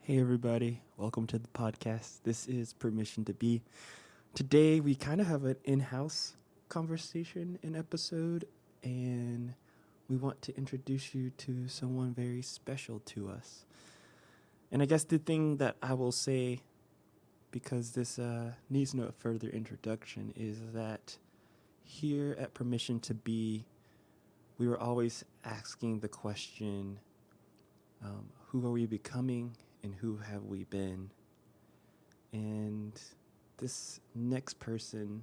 Hey everybody, welcome to the podcast. This is Permission to Be. Today we kind of have an in-house conversation and episode, and we want to introduce you to someone very special to us. And I guess the thing that I will say, because this needs no further introduction, is that here at Permission to Be, we were always asking the question, who are we becoming and who have we been? And this next person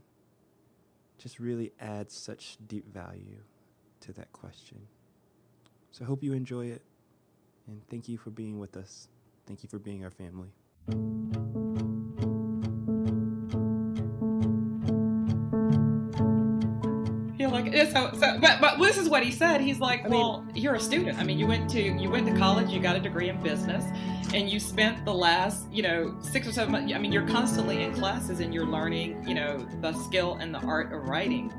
just really adds such deep value to that question. So I hope you enjoy it, and thank you for being with us. Thank you for being our family. You're like, but this is what he said. He's like, well, you're a student. I mean, you went to college, you got a degree in business, and you spent the last, 6 or 7 months. I mean, you're constantly in classes and you're learning, the skill and the art of writing.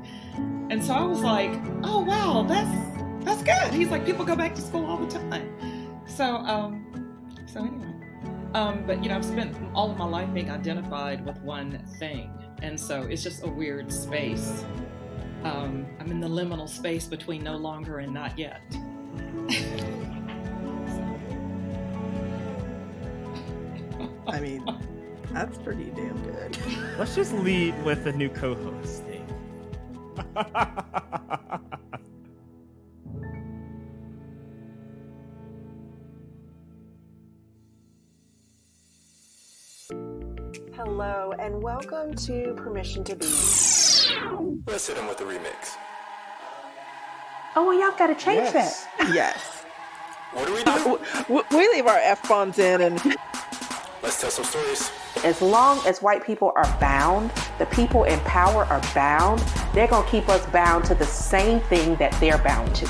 And so I was like, oh wow, that's good. He's like, people go back to school all the time. So anyway, but I've spent all of my life being identified with one thing, and so it's just a weird space. I'm in the liminal space between no longer and not yet. I mean, that's pretty damn good. Let's just lead with a new co-host thing. Hello, and welcome to Permission to Be. Let's hit him with the remix. Oh, well, y'all got to change that. Yes. What do we do? We leave our F-bombs in and... Let's tell some stories. As long as white people are bound, the people in power are bound, they're going to keep us bound to the same thing that they're bound to.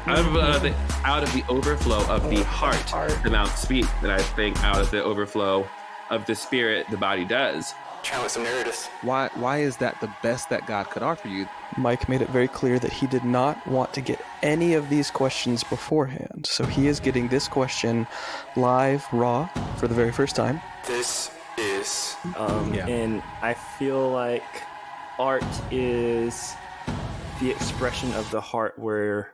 Out of the overflow of the heart, the mouth speaks, and I think out of the overflow of the spirit, the body does. Challenge some narratives. Why is that the best that God could offer you? Mike made it very clear that he did not want to get any of these questions beforehand. So he is getting this question live, raw, for the very first time. This is... And I feel like art is the expression of the heart where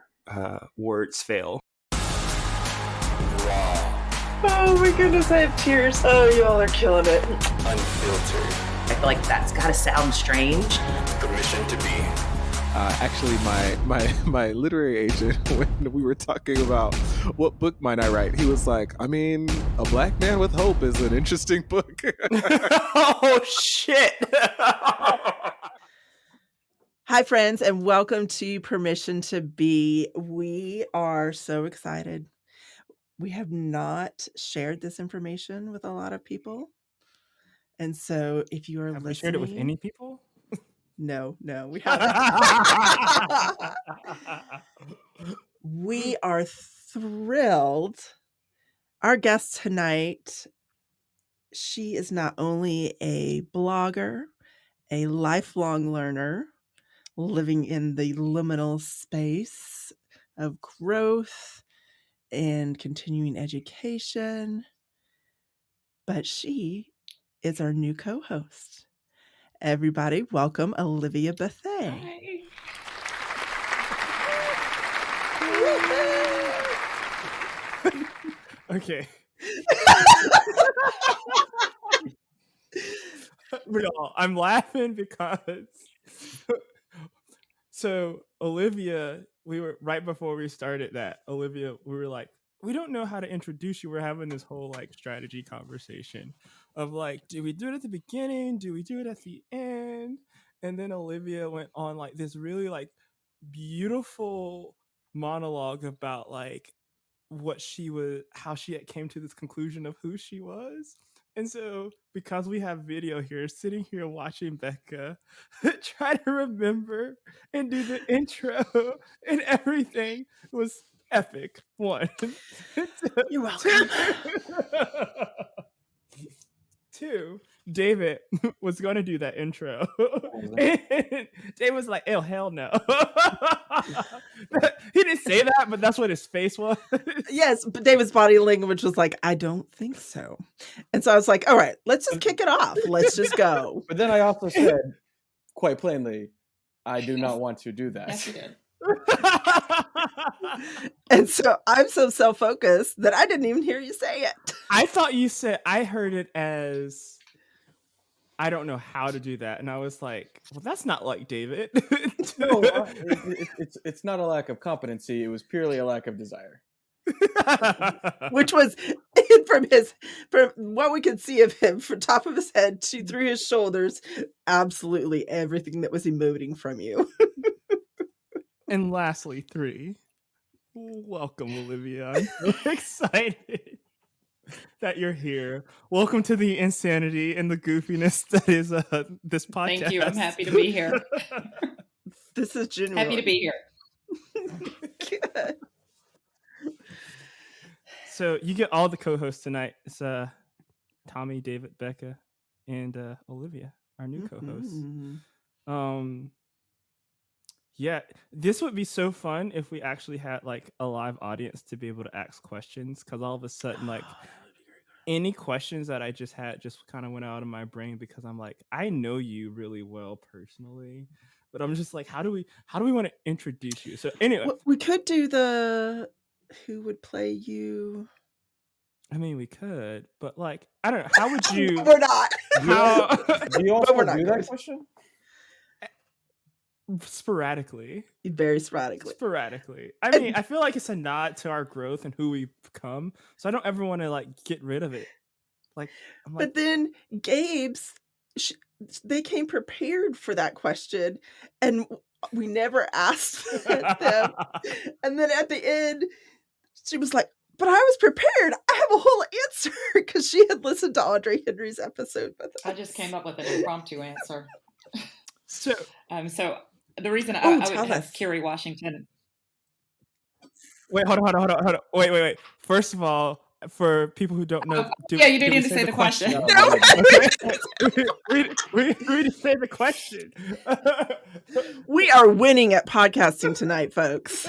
words fail. raw, Oh my goodness, I have tears. Oh, y'all are killing it. unfiltered. I feel like that's gotta sound strange. Permission to be. Actually, my literary agent, when we were talking about what book might I write, he was like, I mean, A Black Man with Hope is an interesting book. Oh, shit! Hi, friends, and welcome to Permission to Be. We are so excited. We have not shared this information with a lot of people. And so if you are Have we listening... shared it with any people? No, we haven't. We are thrilled. Our guest tonight, she is not only a blogger, a lifelong learner, living in the liminal space of growth and continuing education, but she is our new co-host. Everybody, welcome Olivia Bethea. Okay. Y'all, I'm laughing because so Olivia, we were right before we started that. Olivia, we were like, we don't know how to introduce you. We're having this whole like strategy conversation of like, do we do it at the beginning? Do we do it at the end? And then Olivia went on like this really like beautiful monologue about like what she was, how she came to this conclusion of who she was. And so because we have video here, sitting here watching Becca try to remember and do the intro and everything was epic. One. You're welcome. Two, David was going to do that intro. And David was like, "Oh, hell no." He didn't say that, but that's what his face was. Yes, but David's body language was like, I don't think so. And so I was like, all right, let's just kick it off. Let's just go. But then I also said, quite plainly, I do not want to do that. Yes, you did. And so I'm so self-focused that I didn't even hear you say it. I thought you said, I heard it as, I don't know how to do that. And I was like, well, that's not like David. No, it's not a lack of competency. It was purely a lack of desire. Which was from what we could see of him, from top of his head to through his shoulders, absolutely everything that was emoting from you. And lastly, 3. Welcome, Olivia. I'm so excited that you're here. Welcome to the insanity and the goofiness that is this podcast. Thank you. I'm happy to be here. This is genuine. Happy to be here. Good. So you get all the co-hosts tonight. It's Tommy, David, Becca, and Olivia, our new co-hosts. Yeah, this would be so fun if we actually had like a live audience to be able to ask questions, because all of a sudden, like, any questions that I just had just kind of went out of my brain, because I'm like, I know you really well personally, but I'm just like, how do we want to introduce you? So anyway, We could do the who would play you. I mean, we could, but like, I don't know. How would you? We're not. How? Do you also do that question? Sporadically. Very sporadically. I mean, I feel like it's a nod to our growth and who we've become. So I don't ever want to like get rid of it. Like, but then Gabe's, they came prepared for that question, and we never asked them. And then at the end, she was like, "But I was prepared. I have a whole answer," because she had listened to Audrey Henry's episode with us. I just came up with an impromptu answer. So the reason I would have Kerry Washington. Wait, hold on. Wait. First of all, for people who don't know, you didn't need to say the question. No. we agreed to say the question. We are winning at podcasting tonight, folks.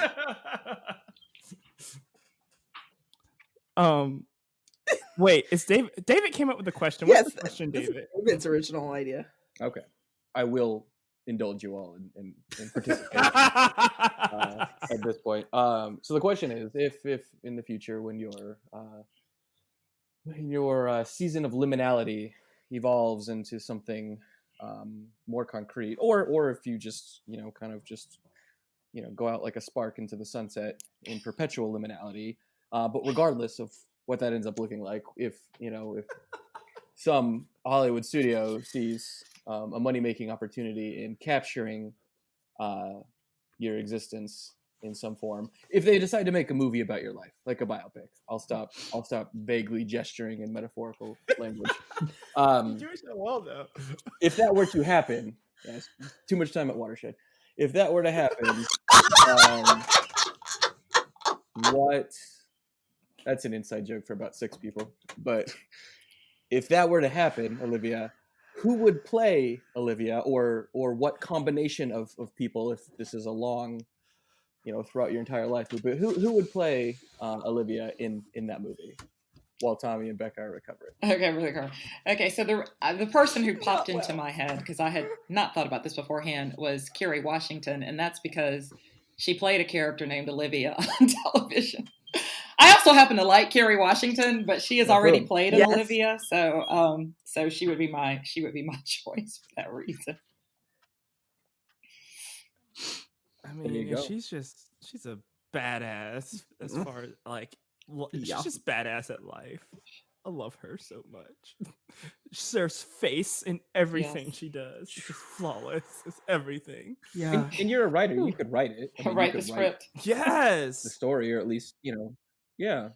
Wait, is David came up with the question. Yes, what's the question, David? David's original idea. Okay, I will indulge you all in participation at this point. So the question is, if in the future, when your season of liminality evolves into something more concrete, or if you just go out like a spark into the sunset in perpetual liminality, but regardless of what that ends up looking like, if some Hollywood studio sees a money-making opportunity in capturing your existence in some form, if they decide to make a movie about your life, like a biopic, I'll stop vaguely gesturing in metaphorical language. You're doing so well, though. If that were to happen, yes, too much time at Watershed. If that were to happen, that's an inside joke for about 6 people. But if that were to happen, Olivia, who would play Olivia, or what combination of people, if this is a long, throughout your entire life, but who would play Olivia in that movie while Tommy and Becca are recovering? Okay, really cool. Okay, so the person who popped into my head, because I had not thought about this beforehand, was Kerry Washington, and that's because she played a character named Olivia on television. I also happen to like Kerry Washington, but she has already played an Olivia, so she would be my choice for that reason. I mean, she's a badass as far as like, she's just badass at life. I love her so much. There's face in everything she does. She's flawless. It's everything. Yeah. And you're a writer. You could write it. Write the script. Yes. The story, or at least, yeah.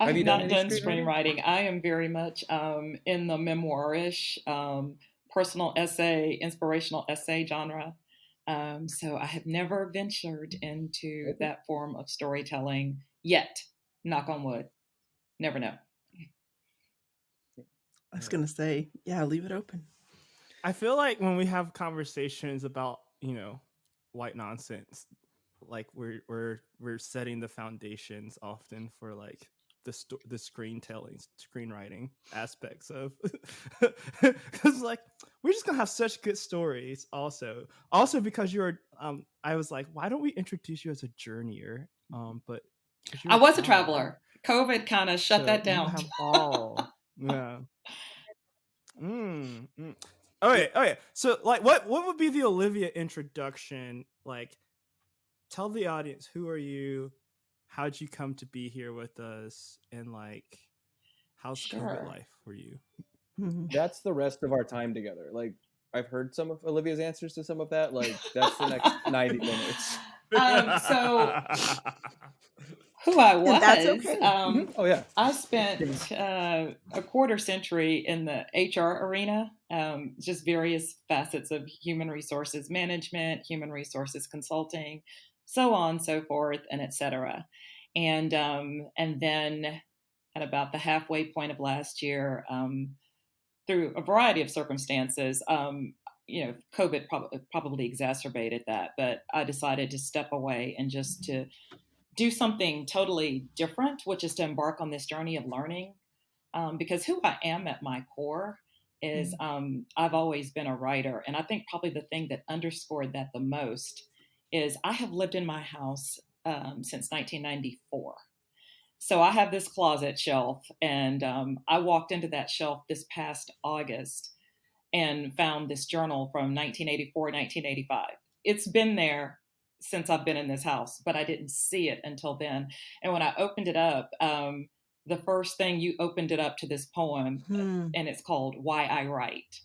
I have not done screenwriting. I am very much in the memoirish, personal essay, inspirational essay genre. So I have never ventured into that form of storytelling yet. Knock on wood. Never know. I was going to say, yeah, leave it open. I feel like when we have conversations about, white nonsense, like we're setting the foundations often for like the screenwriting aspects of, because like we're just gonna have such good stories. Also because you're, I was like, why don't we introduce you as a journeyer? But I was a traveler. COVID kind of shut that down. You have all, yeah. Okay. So, like, what would be the Olivia introduction? Like, tell the audience, who are you? How'd you come to be here with us? And like, how's COVID life for you? That's the rest of our time together. Like, I've heard some of Olivia's answers to some of that. Like, that's the next 90 minutes. So who I was. That's okay. Oh yeah. I spent a quarter century in the HR arena, just various facets of human resources management, human resources consulting, so on, so forth, and et cetera. And then at about the halfway point of last year, through a variety of circumstances, COVID probably exacerbated that, but I decided to step away and just to do something totally different, which is to embark on this journey of learning. Because who I am at my core is I've always been a writer. And I think probably the thing that underscored that the most is I have lived in my house since 1994. So I have this closet shelf, and I walked into that shelf this past August and found this journal from 1984, 1985. It's been there since I've been in this house, but I didn't see it until then. And when I opened it up, the first thing, you opened it up to this poem, and it's called Why I Write.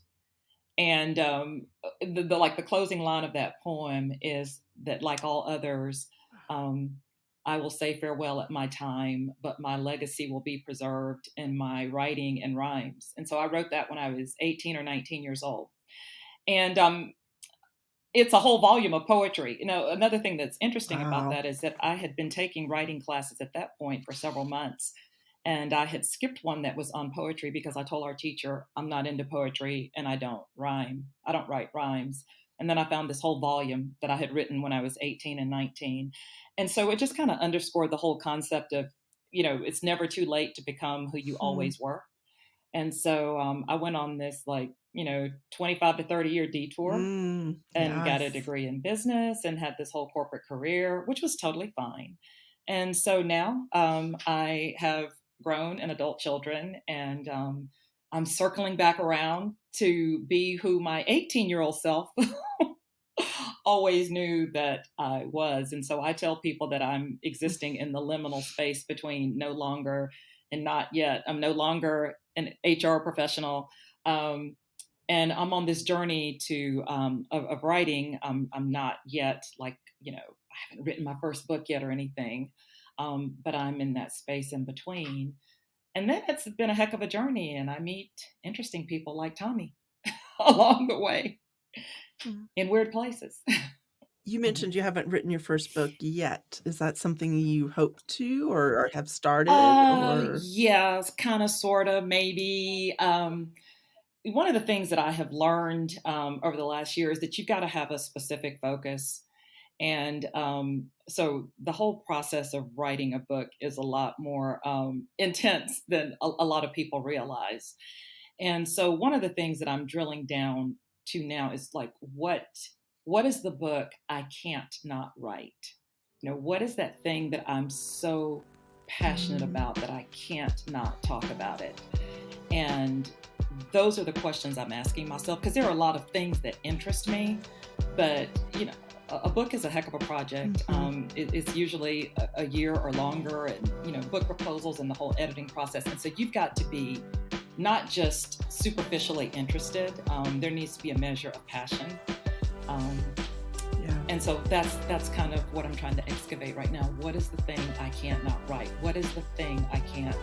And the closing line of that poem is that, like all others, I will say farewell at my time, but my legacy will be preserved in my writing and rhymes. And so I wrote that when I was 18 or 19 years old. And it's a whole volume of poetry. Another thing that's interesting about that is that I had been taking writing classes at that point for several months. And I had skipped one that was on poetry because I told our teacher, I'm not into poetry and I don't rhyme. I don't write rhymes. And then I found this whole volume that I had written when I was 18 and 19. And so it just kind of underscored the whole concept of, it's never too late to become who you always were. And so I went on this 25 to 30 year detour and got a degree in business and had this whole corporate career, which was totally fine. And so now I have grown and adult children, and I'm circling back around to be who my 18-year-old self always knew that I was. And so I tell people that I'm existing in the liminal space between no longer and not yet. I'm no longer an HR professional. And I'm on this journey of writing. I'm not yet I haven't written my first book yet or anything, but I'm in that space in between. And then it's been a heck of a journey, and I meet interesting people like Tommy along the way in weird places. You mentioned you haven't written your first book yet. Is that something you hope to or have started? Yeah, kind of, sort of, maybe. One of the things that I have learned over the last year is that you've got to have a specific focus. And so the whole process of writing a book is a lot more intense than a lot of people realize. And so one of the things that I'm drilling down to now is what is the book I can't not write? What is that thing that I'm so passionate about that I can't not talk about it? And those are the questions I'm asking myself, because there are a lot of things that interest me, but a book is a heck of a project. It's usually a year or longer, and book proposals and the whole editing process. And so you've got to be not just superficially interested. There needs to be a measure of passion. And so that's kind of what I'm trying to excavate right now. What is the thing I can't not write? What is the thing I can't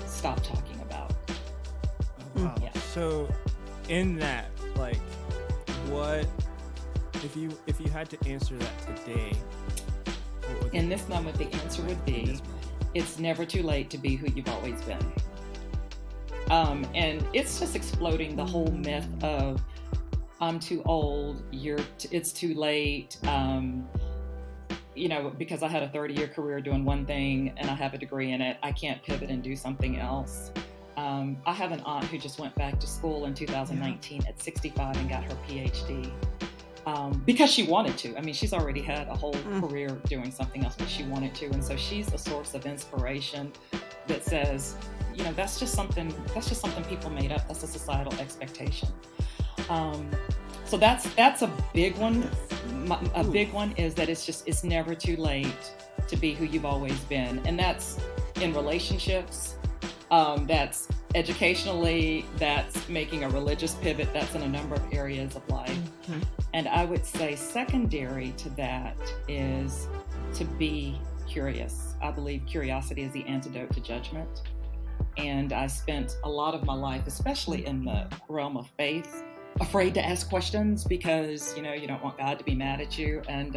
stop talking about? Oh, wow. Yeah. So in that, what if you had to answer that today? In this moment, the answer would be, it's never too late to be who you've always been. And it's just exploding the whole myth of I'm too old, it's too late. Because I had a 30-year career doing one thing and I have a degree in it, I can't pivot and do something else. I have an aunt who just went back to school in 2019 at 65 and got her PhD because she wanted to. I mean, she's already had a whole career doing something else, but she wanted to. And so she's a source of inspiration that says, that's just something people made up. That's a societal expectation. So that's a big one. A big one is that it's never too late to be who you've always been. And that's in relationships, that's educationally, that's making a religious pivot, that's in a number of areas of life. Mm-hmm. And I would say secondary to that is to be curious. I believe curiosity is the antidote to judgment. And I spent a lot of my life, especially in the realm of faith, afraid to ask questions because, you don't want God to be mad at you. And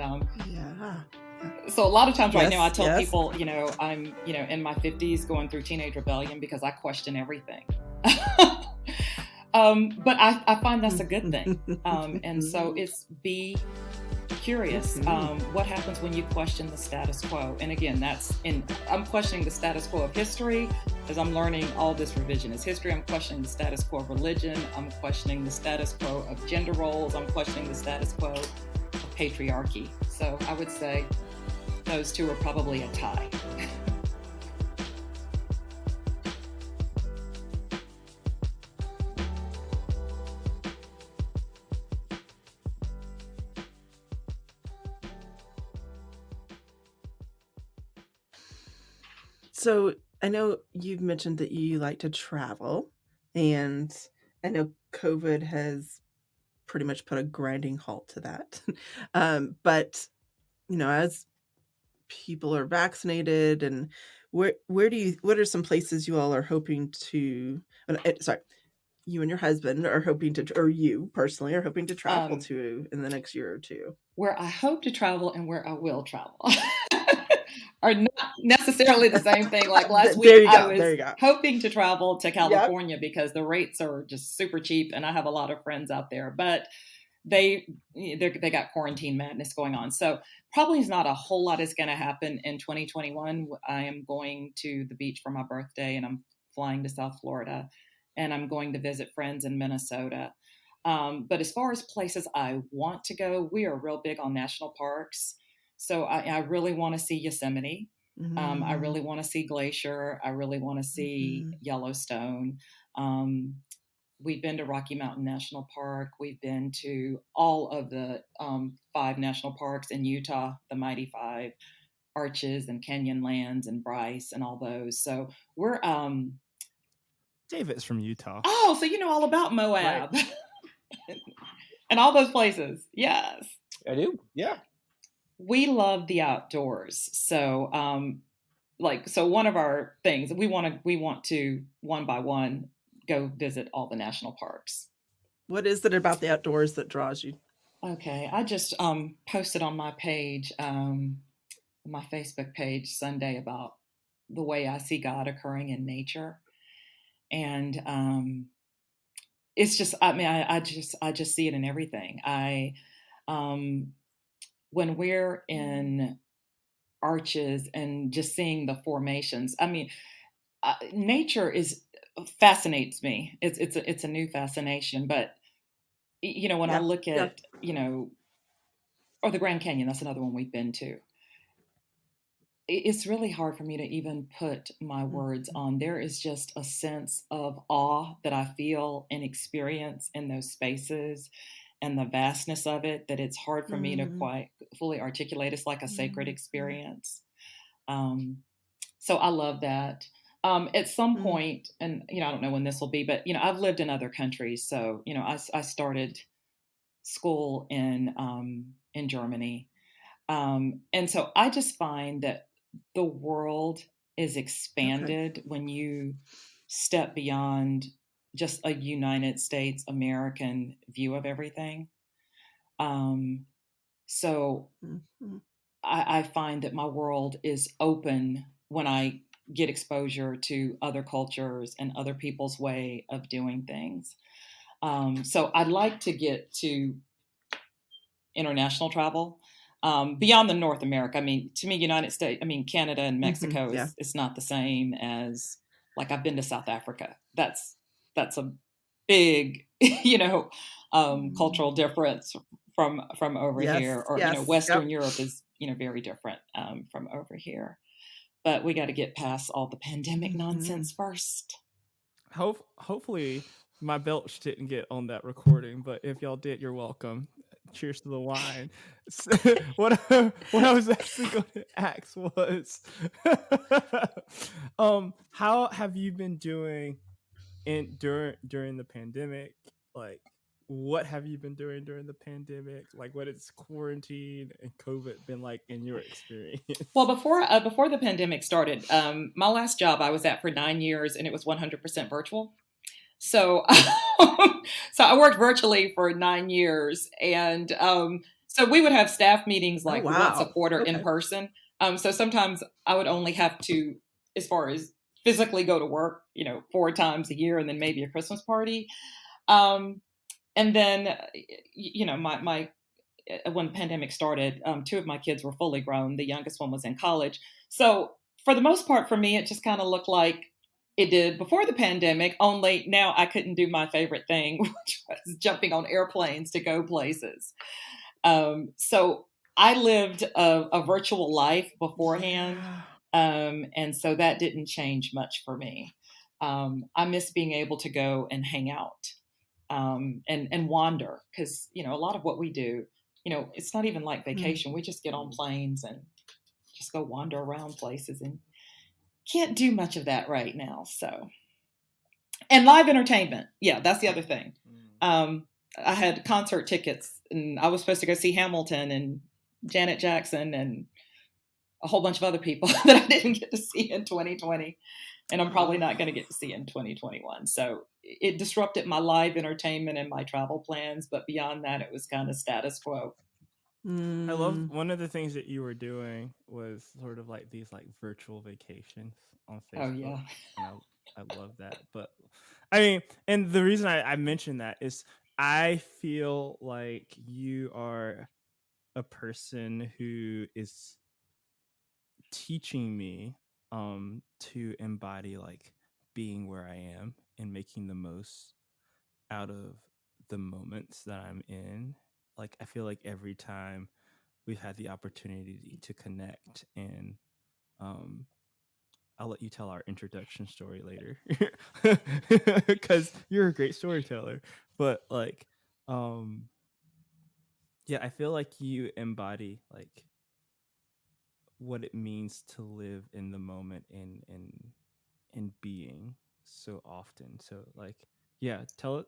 so a lot of times right now I tell people, I'm, in my 50s going through teenage rebellion because I question everything. But I find that's a good thing. And so it's be curious. What happens when you question the status quo? And again, I'm questioning the status quo of history as I'm learning all this revisionist history. I'm questioning the status quo of religion. I'm questioning the status quo of gender roles. I'm questioning the status quo of patriarchy. So I would say those two are probably a tie. So I know you've mentioned that you like to travel, and I know COVID has pretty much put a grinding halt to that. But as people are vaccinated, and what are some places you all are hoping to? You and your husband are hoping to, or you personally are hoping to travel to in the next year or two? Where I hope to travel and where I will travel are not necessarily the same thing. Like last week, I was hoping to travel to California because the rates are just super cheap, and I have a lot of friends out there. But they got quarantine madness going on, so probably is not a whole lot is going to happen in 2021. I am going to the beach for my birthday, and I'm flying to South Florida, and I'm going to visit friends in Minnesota. But as far as places I want to go, we are real big on national parks. So I really want to see Yosemite. Mm-hmm. I really want to see Glacier. I really want to see Yellowstone. We've been to Rocky Mountain National Park. We've been to all of the 5 national parks in Utah, the Mighty 5, Arches and Canyonlands and Bryce and all those. So we're... David's from Utah. Oh, so you know all about Moab. Right. And all those places. Yes. I do. Yeah. We love the outdoors. So so one of our things, we want to one by one go visit all the national parks. What is it about the outdoors that draws you? Okay. I just posted on my page, my Facebook page Sunday about the way I see God occurring in nature. And it's just, I just see it in everything. When we're in Arches and just seeing the formations, nature fascinates me. It's a new fascination, but when I look at, or the Grand Canyon, that's another one we've been to. It's really hard for me to even put my words on. There is just a sense of awe that I feel and experience in those spaces and the vastness of it that it's hard for me to quite fully articulate. It's like a sacred experience. So I love that. At some point, and, I don't know when this will be, but, I've lived in other countries. So, I started school in Germany. And so I just find that the world is expanded when you step beyond just a United States American view of everything. So I find that my world is open when I get exposure to other cultures and other people's way of doing things. So I'd like to get to international travel beyond the North America. I mean, to me, United States, I mean, Canada and Mexico yeah. is not the same as, like, I've been to South Africa. That's a big, cultural difference from over Yes, here, or, yes, Western yep. Europe is, very different from over here. But we got to get past all the pandemic nonsense first. Hopefully my belch didn't get on that recording, but if y'all did, you're welcome. Cheers to the wine. what I was actually going to ask was, how have you been doing during the pandemic? Like, what have you been doing during the pandemic? Like, what has quarantine and COVID been like in your experience? Well, before the pandemic started, my last job I was at for 9 years, and it was 100% virtual. So, so I worked virtually for 9 years, and so we would have staff meetings like once a quarter in person. So sometimes I would only have to, as far as physically go to work, 4 times a year, and then maybe a Christmas party. And then, my when the pandemic started, 2 of my kids were fully grown. The youngest one was in college. So for the most part, for me, it just kind of looked like it did before the pandemic, only now I couldn't do my favorite thing, which was jumping on airplanes to go places. So I lived a virtual life beforehand. And so that didn't change much for me. I miss being able to go and hang out and wander, because, a lot of what we do, it's not even like vacation. We just get on planes and just go wander around places, and can't do much of that right now. So, and live entertainment. Yeah, that's the other thing. I had concert tickets, and I was supposed to go see Hamilton and Janet Jackson and a whole bunch of other people that I didn't get to see in 2020. And I'm probably not going to get to see in 2021. So it disrupted my live entertainment and my travel plans. But beyond that, it was kind of status quo. I love one of the things that you were doing was sort of like these like virtual vacations on Facebook. Oh, yeah. And I love that. But I mean, and the reason I mentioned that is I feel like you are a person who is teaching me to embody like being where I am and making the most out of the moments that I'm in. Like, I feel like every time we've had the opportunity to connect, and I'll let you tell our introduction story later because you're a great storyteller. But like, yeah, I feel like you embody like what it means to live in the moment and being so often. So like, yeah, tell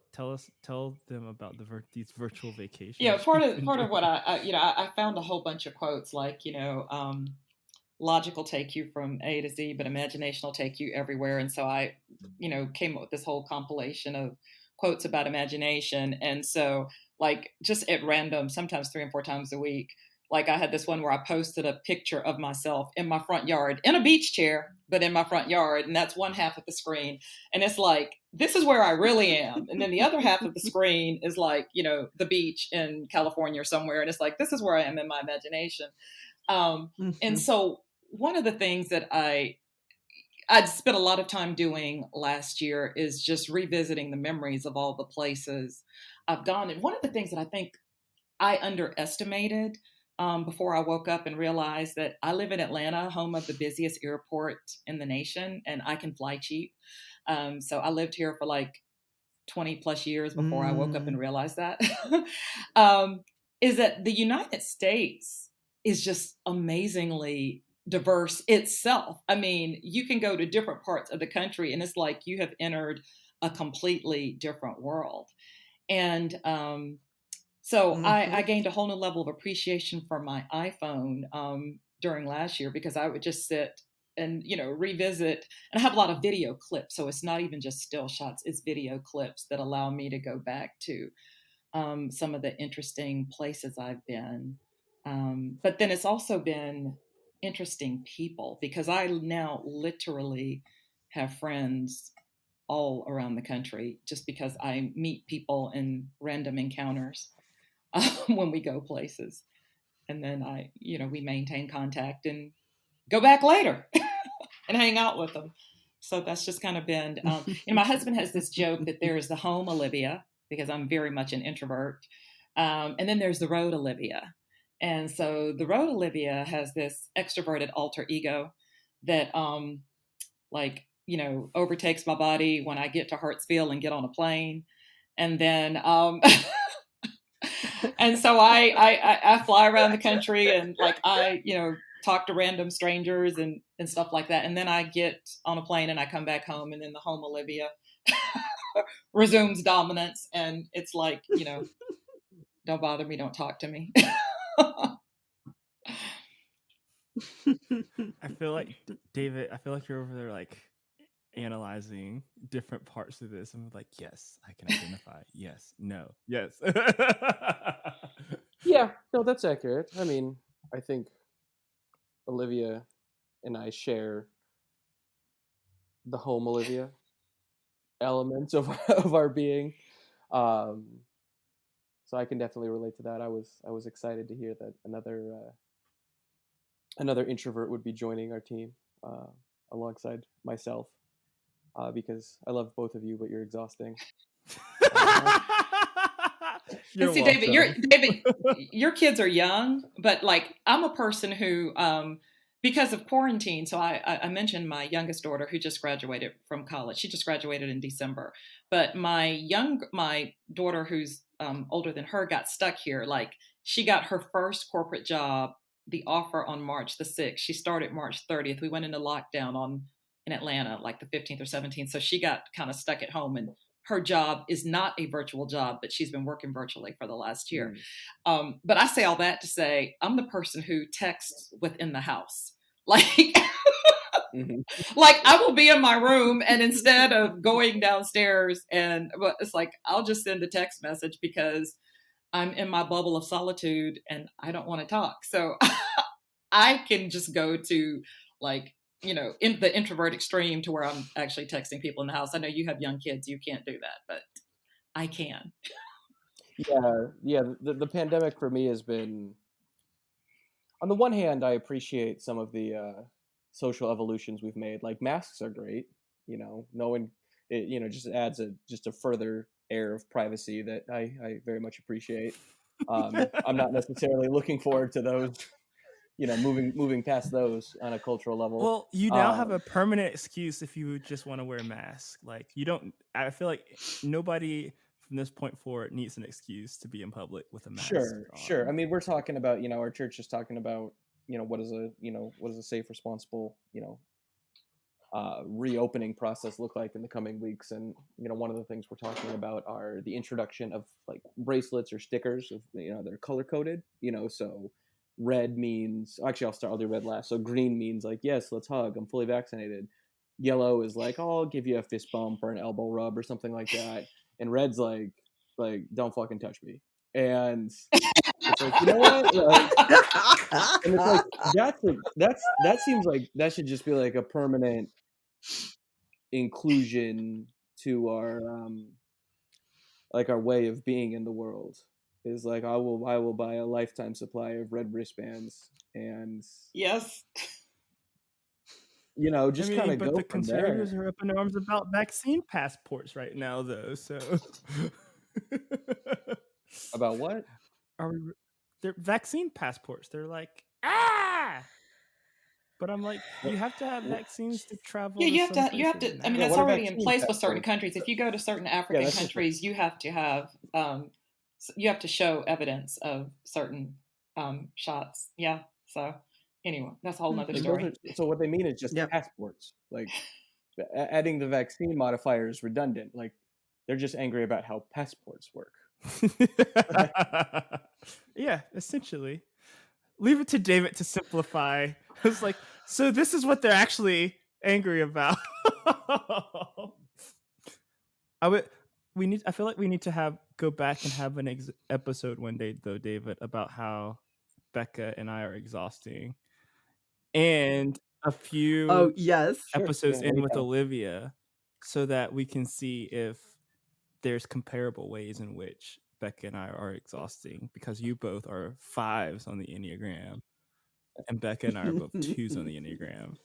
them about these virtual vacations. Yeah, part of what I found a whole bunch of quotes like, logic will take you from A to Z, but imagination will take you everywhere. And so I, came up with this whole compilation of quotes about imagination. And so, like, just at random, sometimes 3 and 4 times a week, like I had this one where I posted a picture of myself in my front yard in a beach chair, but in my front yard. And that's one half of the screen. And it's like, this is where I really am. And then the other half of the screen is like, the beach in California or somewhere. And it's like, this is where I am in my imagination. And so one of the things that I'd spent a lot of time doing last year is just revisiting the memories of all the places I've gone. And one of the things that I think I underestimated before I woke up and realized that I live in Atlanta, home of the busiest airport in the nation, and I can fly cheap. So I lived here for like 20 plus years before I woke up and realized that. Is that the United States is just amazingly diverse itself. I mean, you can go to different parts of the country and it's like you have entered a completely different world. And so I gained a whole new level of appreciation for my iPhone during last year, because I would just sit and, revisit, and I have a lot of video clips. So it's not even just still shots, it's video clips that allow me to go back to some of the interesting places I've been. But then it's also been interesting people, because I now literally have friends all around the country just because I meet people in random encounters when we go places. And then we maintain contact and go back later and hang out with them. So that's just kind of been, my husband has this joke that there is the home Olivia, because I'm very much an introvert. And then there's the road Olivia. And so the road Olivia has this extroverted alter ego that overtakes my body when I get to Hartsfield and get on a plane. And then, and so I fly around the country and talk to random strangers and stuff like that. And then I get on a plane and I come back home, and then the home Olivia resumes dominance. And it's like, don't bother me, don't talk to me. I feel like, David, you're over there like analyzing different parts of this. I'm like, yes, I can identify. Yes, no, yes. Yeah, no, that's accurate. I mean, I think Olivia and I share the home Olivia elements of our being. So I can definitely relate to that. I was excited to hear that another introvert would be joining our team alongside myself, because I love both of you, but you're exhausting. See, David, your kids are young, but like I'm a person who, because of quarantine. So I mentioned my youngest daughter who just graduated from college. She just graduated in December, but my daughter who's older than her got stuck here. Like she got her first corporate job, the offer on March the 6th. She started March 30th. We went into lockdown in Atlanta, like the 15th or 17th. So she got kind of stuck at home, and her job is not a virtual job, but she's been working virtually for the last year. But I say all that to say, I'm the person who texts within the house. Like, like I will be in my room, and instead of going downstairs it's like, I'll just send a text message because I'm in my bubble of solitude and I don't want to talk. So I can just go to in the introvert extreme to where I'm actually texting people in the house. I know you have young kids, you can't do that, but I can. Yeah. The pandemic for me has been, on the one hand, I appreciate some of the social evolutions we've made. Like masks are great, knowing it, just adds a further air of privacy that I very much appreciate. I'm not necessarily looking forward to those, moving past those on a cultural level. Well, you now have a permanent excuse if you just want to wear a mask. Like I feel like nobody from this point forward needs an excuse to be in public with a mask. Sure. I mean, we're talking about, our church is talking about, what is a safe, responsible, reopening process look like in the coming weeks. And, one of the things we're talking about are the introduction of like bracelets or stickers of, they're color coded, so red means, actually I'll do red last. So green means like, yes, let's hug, I'm fully vaccinated. Yellow is like, oh, I'll give you a fist bump or an elbow rub or something like that. And red's like don't fucking touch me. And it's like, you know what? And it's like that seems like that should just be like a permanent inclusion to our our way of being in the world. Is like I will buy a lifetime supply of red wristbands, and yes, just kind of go. But the conservatives are up in arms about vaccine passports right now, though. So about what? They're vaccine passports. They're like But I'm like, you have to have vaccines to travel. Yeah, you have to. I mean, that's already in place with certain countries. If you go to certain African countries, you have to have. You have to show evidence of certain shots. Yeah. So anyway, that's a whole nother story. So what they mean is just passports. Like adding the vaccine modifier is redundant. Like they're just angry about how passports work. Yeah, essentially. Leave it to David to simplify. It's like, so this is what they're actually angry about. I feel like we need to go back and have an episode one day, though, David, about how Becca and I are exhausting. and a Oh, few yes. episodes Yeah, there in you with go. Olivia so that we can see if there's comparable ways in which Becca and I are exhausting, because you both are 5s on the Enneagram and Becca and I are both 2s on the Enneagram.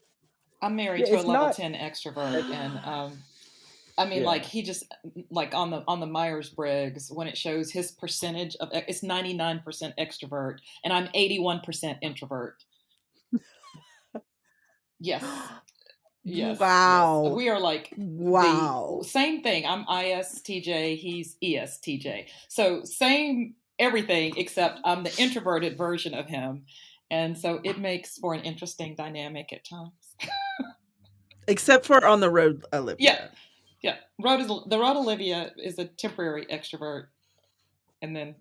I'm married Yeah, to a it's level not. 10 extrovert, and I mean, Yeah. like he just like on the Myers-Briggs, when it shows his percentage of it's 99% extrovert, and I'm 81% introvert. Yes. Yes, Wow. yes. We are like Wow. the same thing. I'm ISTJ, he's ESTJ. So same everything, except I'm the introverted version of him. And so it makes for an interesting dynamic at times. Except for on the road, Olivia. Yeah. The road Olivia is a temporary extrovert, and then,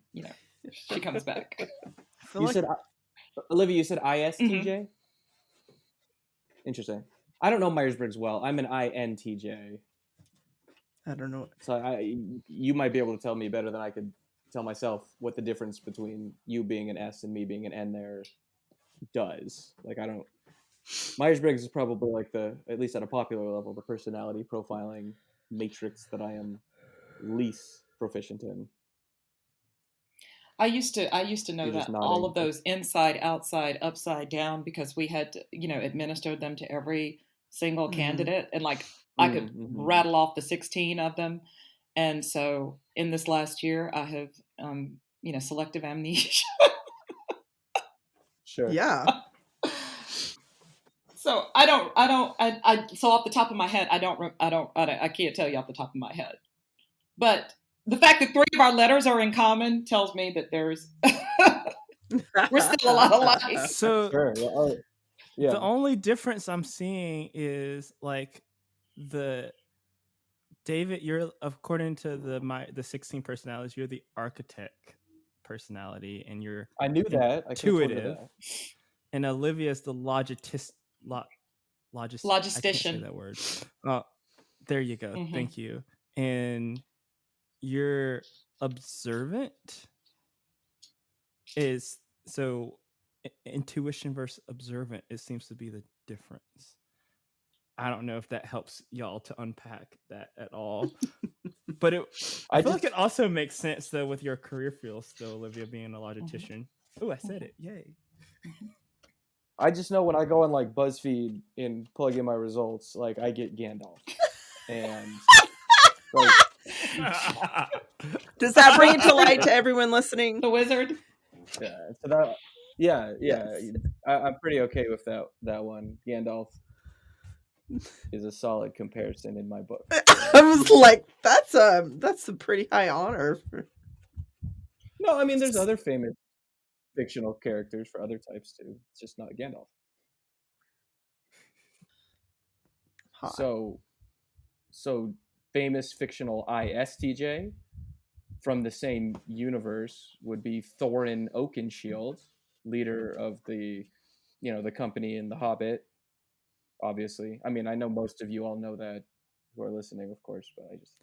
she comes back. I feel You like said Olivia. You said ISTJ. Mm-hmm. Interesting. I don't know Myers-Briggs well. I'm an INTJ. I don't know. So you might be able to tell me better than I could tell myself what the difference between you being an S and me being an N there does. Like, I don't. Myers-Briggs is probably like at least at a popular level, the personality profiling matrix that I am least proficient in. I used to know You're that just all nodding. of those inside, outside, upside down, because we had to, administered them to every single candidate, and like I could rattle off the 16 of them. And so in this last year, I have, selective amnesia. Sure. Yeah. So so off the top of my head, I can't tell you off the top of my head. But the fact that 3 of our letters are in common tells me that there's we're still a lot alike. So Sure. Yeah. the only difference I'm seeing is like David, you're, according to the 16 personalities, you're the architect personality, and you're I knew that. I could've told you intuitive. that. And Olivia is the logistician. I can't say Logistician. that word. Oh, there you go. Mhm. Thank you. And you're observant. So intuition versus observant, it seems to be the difference. I don't know if that helps y'all to unpack that at all. But I feel like it also makes sense though with your career field still, Olivia, being a logistician. Oh, I said it. Yay. I just know when I go on like BuzzFeed and plug in my results, like I get Gandalf. And like, does that bring it to light to everyone listening? The wizard. Yeah. So that. Yeah. Yes. I'm pretty okay with that one. Gandalf is a solid comparison in my book. I was like, that's a pretty high honor. No, I mean, there's other famous fictional characters for other types too. It's just not Gandalf. Hot. So famous fictional ISTJ from the same universe would be Thorin Oakenshield, leader of the company in The Hobbit. Obviously, I mean, I know most of you all know that who are listening, of course, but I just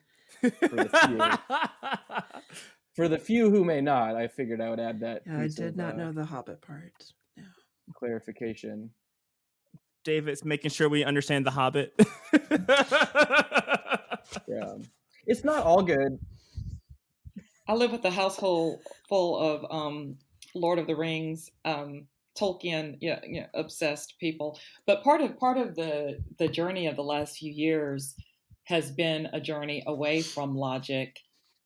for the few who may not, I figured I would add that. Yeah, I did not know the Hobbit part. No. Clarification. David's making sure we understand The Hobbit. Yeah, it's not all good. I live with a household full of Lord of the Rings, Tolkien, obsessed people. But part of the journey of the last few years has been a journey away from logic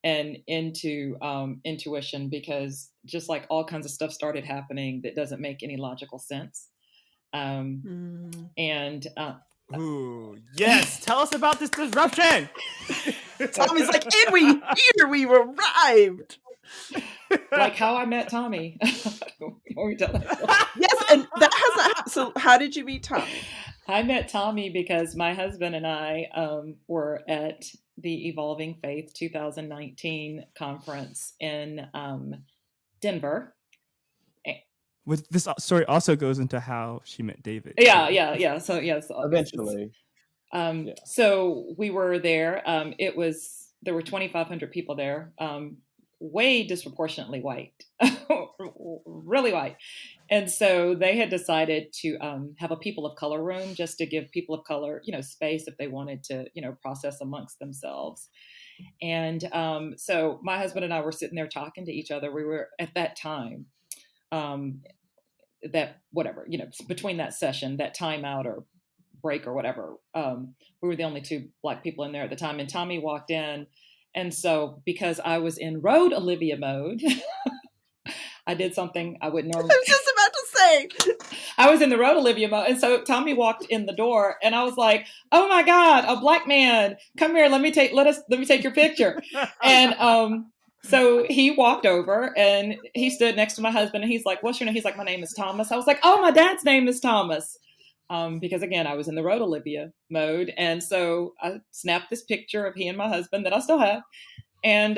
and into intuition, because just like all kinds of stuff started happening that doesn't make any logical sense. And ooh, yes, tell us about this disruption. Tommy's like, and we arrived. Like how I met Tommy. Yes, and that hasn't. So, how did you meet Tommy? I met Tommy because my husband and I were at the Evolving Faith 2019 conference in Denver. This story also goes into how she met David. Yeah. So yes, eventually. So we were there. There were 2,500 people there. way disproportionately white, really white. And so they had decided to have a people of color room just to give people of color, space if they wanted to, process amongst themselves. And so my husband and I were sitting there talking to each other. We were at that time, that whatever, between that session, that timeout or break or whatever, we were the only two Black people in there at the time. And Tommy walked in. And so because I was in road Olivia mode, I did something I wouldn't normally. I was just about to say. I was in the road Olivia mode. And so Tommy walked in the door and I was like, oh my God, a Black man, come here. Let me take your picture. And, so he walked over and he stood next to my husband and he's like, what's your name? He's like, my name is Thomas. I was like, oh, my dad's name is Thomas. Because again, I was in the road Olivia mode. And so I snapped this picture of he and my husband that I still have. And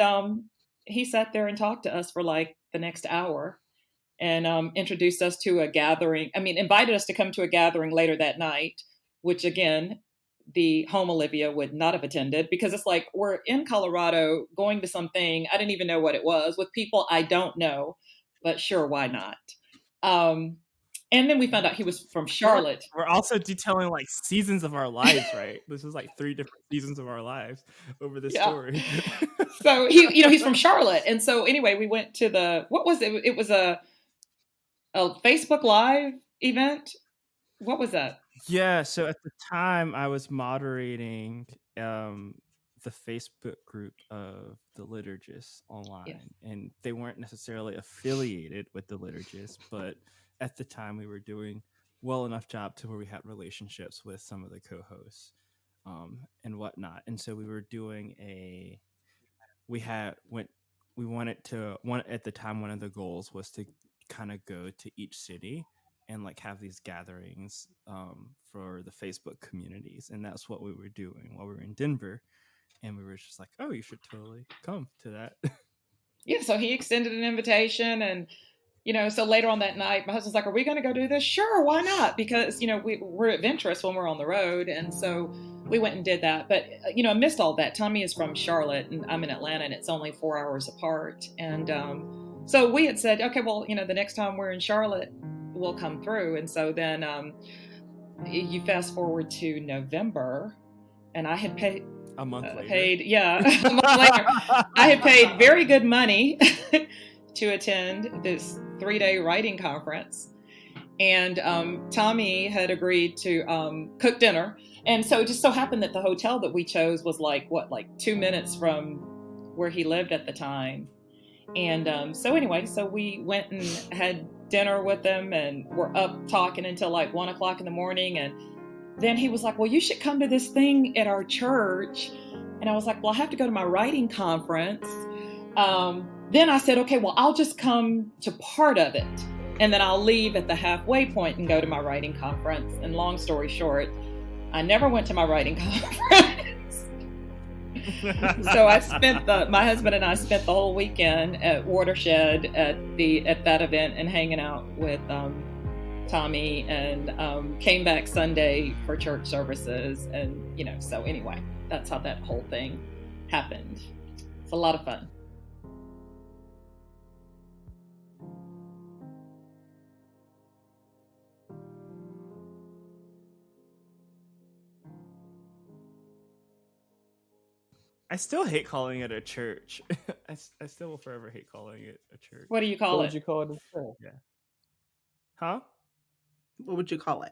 he sat there and talked to us for like the next hour and introduced us to a gathering. Invited us to come to a gathering later that night, which again, the home Olivia would not have attended because it's like, we're in Colorado going to something. I didn't even know what it was with people I don't know, but sure, why not? And then we found out he was from Charlotte. We're also detailing like seasons of our lives, right? This is like 3 different seasons of our lives over this story. So he's from Charlotte. And so anyway, we went to what was it? It was a Facebook Live event. What was that? Yeah. So at the time I was moderating the Facebook group of the liturgists online, and they weren't necessarily affiliated with the liturgists, but at the time we were doing well enough job to where we had relationships with some of the co-hosts and whatnot. And so we were doing at the time, one of the goals was to kind of go to each city and like have these gatherings for the Facebook communities. And that's what we were doing while we were in Denver. And we were just like, oh, you should totally come to that. Yeah. So he extended an invitation and, so later on that night, my husband's like, are we going to go do this? Sure. Why not? Because, we're adventurous when we're on the road. And so we went and did that. But, I missed all that. Tommy is from Charlotte and I'm in Atlanta and it's only 4 hours apart. And so we had said, okay, well, the next time we're in Charlotte, we'll come through. And so then you fast forward to November and I had paid a month later. A month later. I had paid very good money to attend this 3-day writing conference. And Tommy had agreed to cook dinner. And so it just so happened that the hotel that we chose was like 2 minutes from where he lived at the time. And so we went and had dinner with him and we're up talking until like 1 o'clock in the morning. And then he was like, well, you should come to this thing at our church. And I was like, well, I have to go to my writing conference. Then I said, okay, well, I'll just come to part of it. And then I'll leave at the halfway point and go to my writing conference. And long story short, I never went to my writing conference. So my husband and I spent the whole weekend at Watershed at that event and hanging out with Tommy and came back Sunday for church services. And, so anyway, that's how that whole thing happened. It's a lot of fun. I still hate calling it a church. I still will forever hate calling it a church. What do you call it? What would you call it instead? Yeah. Huh? What would you call it?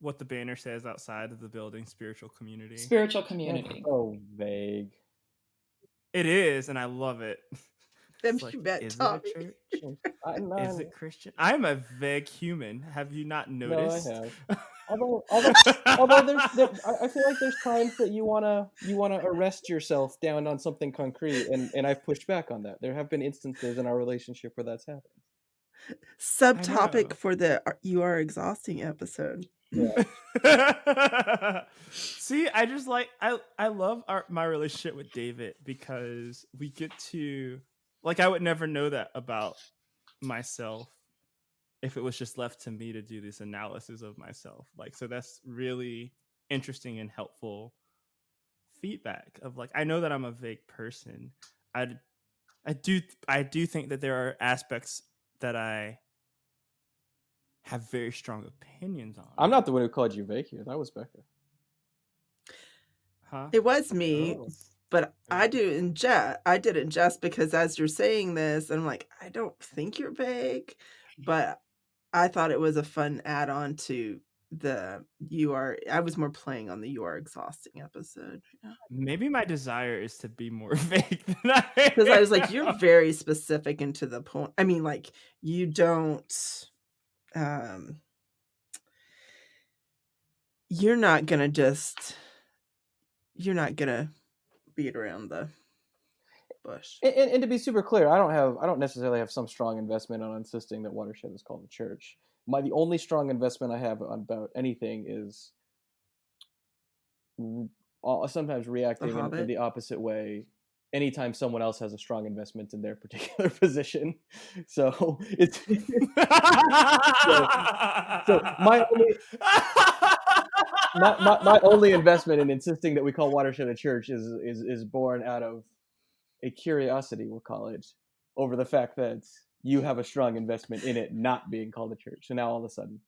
What the banner says outside of the building, spiritual community. Spiritual community. Oh, vague. It is, and I love it. Is it a church? Is it Christian? I'm a vague human. Have you not noticed? No, I have. Although I feel like there's times that you wanna arrest yourself down on something concrete, and I've pushed back on that. There have been instances in our relationship where that's happened. Subtopic for the "You Are Exhausting" episode. Yeah. See, I just I love my relationship with David because we get to I would never know that about myself if it was just left to me to do this analysis of myself. So that's really interesting and helpful feedback of I know that I'm a vague person, I do think that there are aspects that I have very strong opinions on. I'm not the one who called you vacant. That was Becca. Huh? It was me, Oh. but I did it just because as you're saying this, I'm like, I don't think you're vague, but I thought it was a fun add-on to the I was more playing on the you are exhausting episode. Yeah. Maybe my desire is to be more vague than I Because I was like, you're very specific and to the point. I mean, like, you don't you're not gonna beat around the bush. And to be super clear, I don't necessarily have some strong investment on insisting that Watershed is called a church. The only strong investment I have about anything is sometimes reacting in the opposite way anytime someone else has a strong investment in their particular position. So it's so my only investment in insisting that we call Watershed a church is born out of a curiosity, we'll call it, over the fact that you have a strong investment in it not being called a church. So now all of a sudden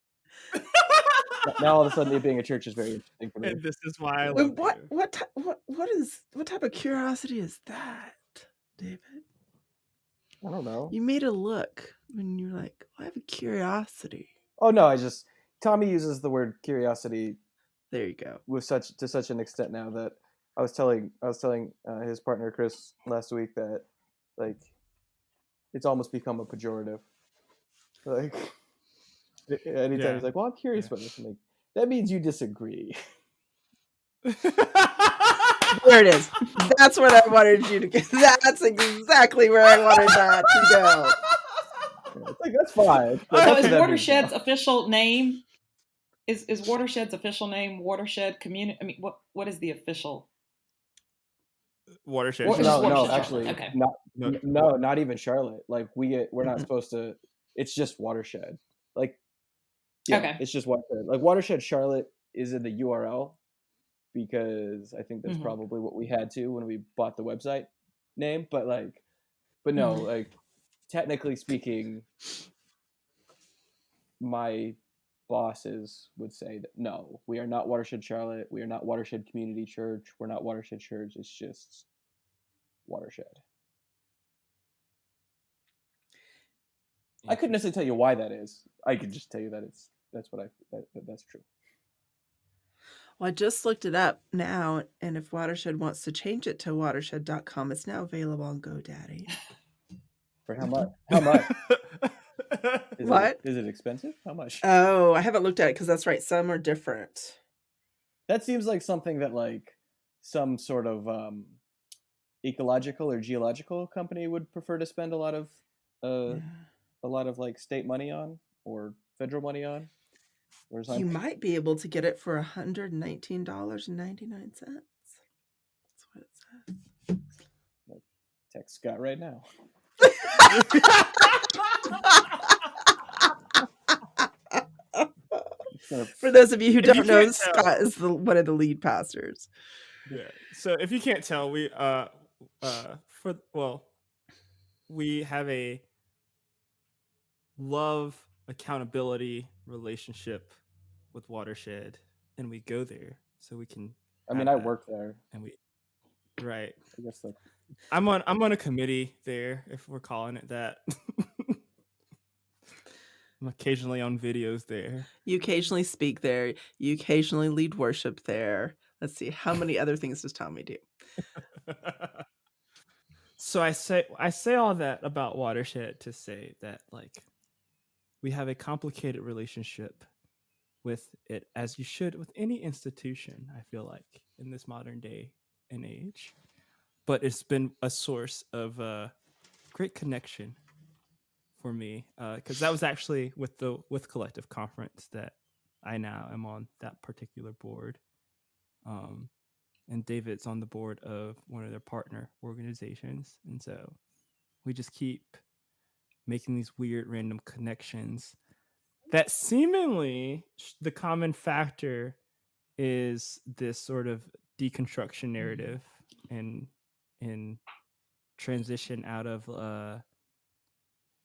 it being a church is very interesting for me. And this is why I love you. What type of curiosity is that, David? I don't know. You made a look when you're like, I have a curiosity. Oh no, Tommy uses the word curiosity. There you go. To such an extent now that I was telling his partner Chris last week that like it's almost become a pejorative. Like anytime he's like, "Well, I'm curious about this," I'm like, that means you disagree. There it is. That's what I wanted you to get. That's exactly where I wanted that to go. It's like that's fine. So is Watershed's official name? Is Watershed's official name Watershed Community? I mean, what is the official? Watershed. No, actually, okay. Not even Charlotte. Like we're not supposed to. It's just Watershed. Like, yeah, okay. It's just Watershed. Like Watershed Charlotte is in the URL because I think that's probably what we had to when we bought the website name. But no, like technically speaking, my bosses would say that no, we are not Watershed Charlotte. We are not Watershed Community Church. We're not Watershed Church. It's just Watershed. I couldn't necessarily tell you why that is. I could just tell you that that's true. Well, I just looked it up now, and if Watershed wants to change it to watershed.com, it's now available on GoDaddy. For how much? How much? Is it expensive? How much? Oh, I haven't looked at it because that's right. Some are different. That seems like something that like some sort of ecological or geological company would prefer to spend a lot of like state money on or federal money on. You might be able to get it for $119.99. That's what it says. Text Scott right now. For those of you who don't know, Scott is one of the lead pastors. Yeah. So if you can't tell, we have a love accountability relationship with Watershed, and we go there so we can. I work there, and we. Right. I guess that. I'm on a committee there, if we're calling it that. I'm occasionally on videos there. You occasionally speak there. You occasionally lead worship there. Let's see, how many other things does Tommy do? So I say all that about Watershed to say that like we have a complicated relationship with it, as you should with any institution, I feel like, in this modern day and age. But it's been a source of great connection for me, because that was actually with Collective Conference that I now am on that particular board, and David's on the board of one of their partner organizations, and so we just keep making these weird random connections that seemingly the common factor is this sort of deconstruction narrative in transition out of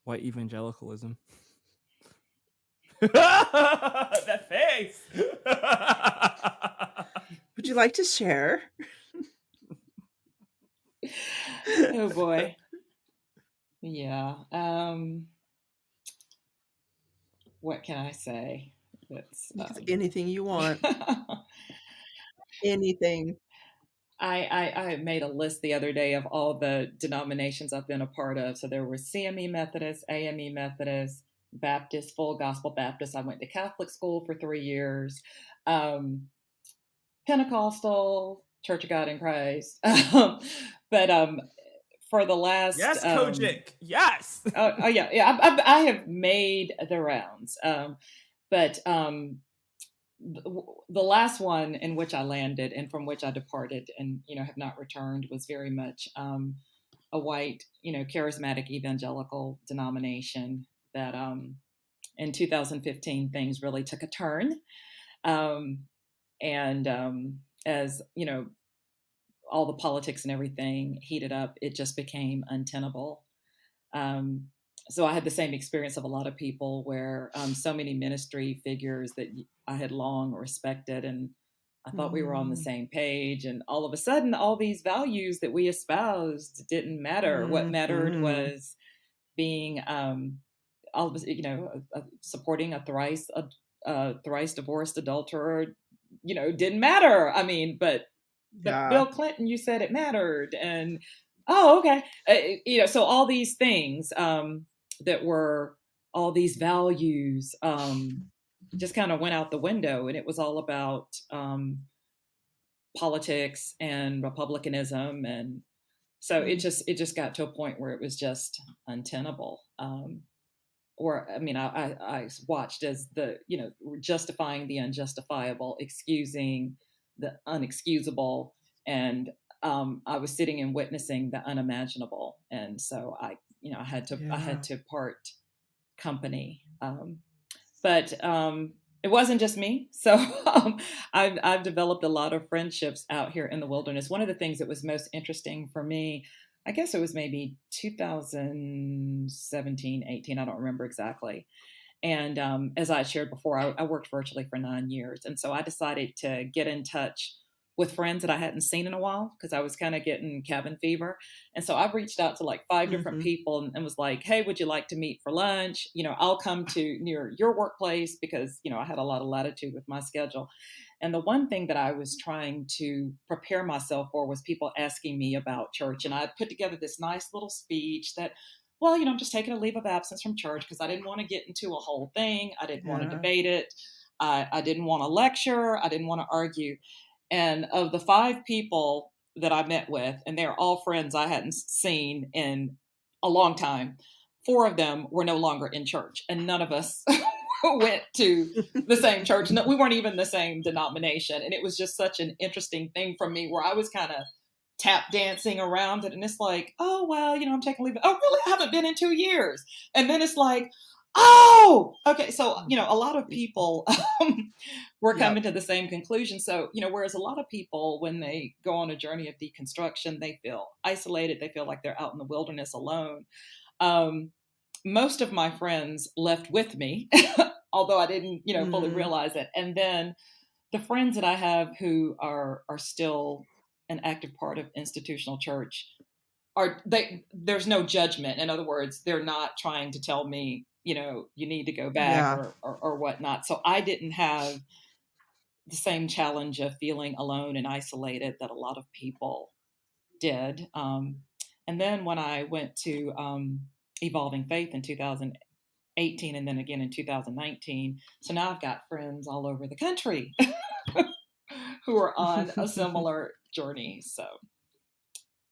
white evangelicalism? That face. Would you like to share? Oh boy. Yeah. What can I say? That's anything you want. Anything. I made a list the other day of all the denominations I've been a part of. So there were CME Methodist, AME Methodist, Baptist, Full Gospel Baptist. I went to Catholic school for 3 years, Pentecostal, Church of God in Christ. But for the last Kojic, yes. oh yeah, I have made the rounds, but the last one in which I landed and from which I departed and have not returned was very much a white charismatic evangelical denomination that in 2015 things really took a turn, and as all the politics and everything heated up, it just became untenable. So I had the same experience of a lot of people where so many ministry figures that I had long respected, and I thought we were on the same page, and all of a sudden all these values that we espoused didn't matter. What mattered was being supporting a thrice divorced adulterer, didn't matter. I mean, but Bill Clinton, you said it mattered, and okay, so all these things that were all these values just kind of went out the window, and it was all about politics and republicanism, and so it just got to a point where it was just untenable. Or I mean, I watched as the justifying the unjustifiable, excusing the unexcusable, and I was sitting and witnessing the unimaginable, and so I had to part company. But it wasn't just me. So I've developed a lot of friendships out here in the wilderness. One of the things that was most interesting for me, I guess it was maybe 2017, 18, I don't remember exactly. And as I shared before, I worked virtually for 9 years. And so I decided to get in touch with friends that I hadn't seen in a while because I was kind of getting cabin fever. And so I reached out to like 5 different people and was like, hey, would you like to meet for lunch? I'll come to near your workplace because, I had a lot of latitude with my schedule. And the one thing that I was trying to prepare myself for was people asking me about church. And I put together this nice little speech that, well, I'm just taking a leave of absence from church because I didn't want to get into a whole thing. I didn't want to debate it. I didn't want to lecture. I didn't want to argue. And of the 5 people that I met with, and they're all friends I hadn't seen in a long time, 4 of them were no longer in church, and none of us went to the same church. No, we weren't even the same denomination. And it was just such an interesting thing for me where I was kind of tap dancing around it. And it's like, oh, well, I'm taking leave. Oh, really? I haven't been in 2 years. And then it's like, oh, okay. So, a lot of people were coming to the same conclusion. So, whereas a lot of people, when they go on a journey of deconstruction, they feel isolated. They feel like they're out in the wilderness alone. Most of my friends left with me, although I didn't, fully realize it. And then the friends that I have who are still an active part of institutional church there's no judgment. In other words, they're not trying to tell me, you need to go back or whatnot. So I didn't have the same challenge of feeling alone and isolated that a lot of people did. And then when I went to Evolving Faith in 2018 and then again in 2019, so now I've got friends all over the country who are on a similar journey. So